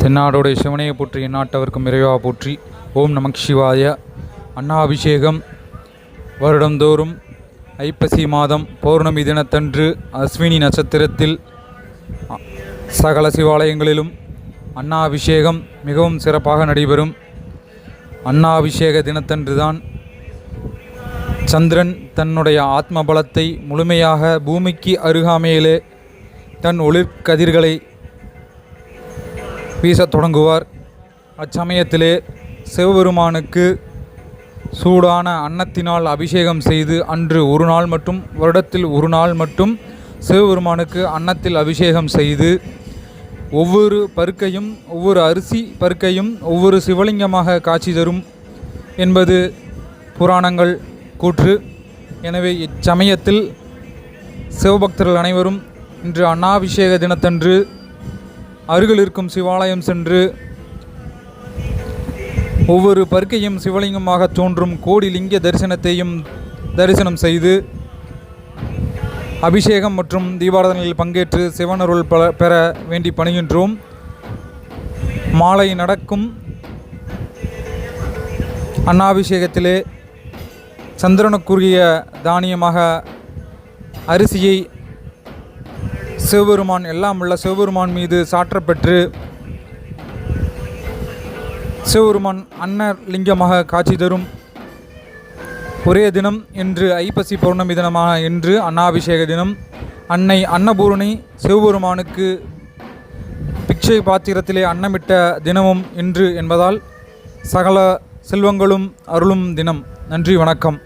தென்னாடுடைய சிவனையை போற்றி எந்நாட்டவர்க்கும் இறைவா போற்றி. ஓம் நமக் சிவாய. அன்னாபிஷேகம் வருடந்தோறும் ஐப்பசி மாதம் பௌர்ணமி தினத்தன்று அஸ்வினி நட்சத்திரத்தில் சகல சிவாலயங்களிலும் அன்னாபிஷேகம் மிகவும் சிறப்பாக நடைபெறும். அன்னாபிஷேக தினத்தன்றுதான் சந்திரன் தன்னுடைய ஆத்ம பலத்தை முழுமையாக பூமிக்கு அருகாமையிலே தன் ஒளிர்கதிர்களை வீசத் தொடங்குவார். அச்சமயத்திலே சிவபெருமானுக்கு சூடான அன்னத்தினால் அபிஷேகம் செய்து அன்று ஒரு நாள் மட்டும், வருடத்தில் ஒரு நாள் மட்டும் சிவபெருமானுக்கு அன்னத்தில் அபிஷேகம் செய்து ஒவ்வொரு பருக்கையும், ஒவ்வொரு அரிசி பருக்கையும் ஒவ்வொரு சிவலிங்கமாக காட்சி தரும் என்பது புராணங்கள் கூற்று. எனவே இச்சமயத்தில் சிவபக்தர்கள் அனைவரும் இன்று அன்னாபிஷேக தினத்தன்று அருகில் இருக்கும் சிவாலயம் சென்று ஒவ்வொரு பருக்கையும் சிவலிங்கமாக தோன்றும் கோடி லிங்க தரிசனத்தையும் தரிசனம் செய்து அபிஷேகம் மற்றும் தீபாராதனையில் பங்கேற்று சிவனருள் பெற வேண்டி பணிகின்றோம். மாலை நடக்கும் அன்னாபிஷேகத்திலே சந்திரனுக்குரிய தானியமாக அரிசியை சிவபெருமான், எல்லாம் உள்ள சிவபெருமான் மீது சாற்றப்பெற்று சிவபெருமான் அன்ன லிங்கமாக காட்சி தரும் ஒரே தினம் இன்று ஐப்பசி பௌர்ணமி தினமாக இன்று அன்னாபிஷேக தினம். அன்னை அன்னபூரணி சிவபெருமானுக்கு பிக்ஷை பாத்திரத்திலே அன்னமிட்ட தினமும் இன்று என்பதால் சகல செல்வங்களும் அருளும் தினம். நன்றி, வணக்கம்.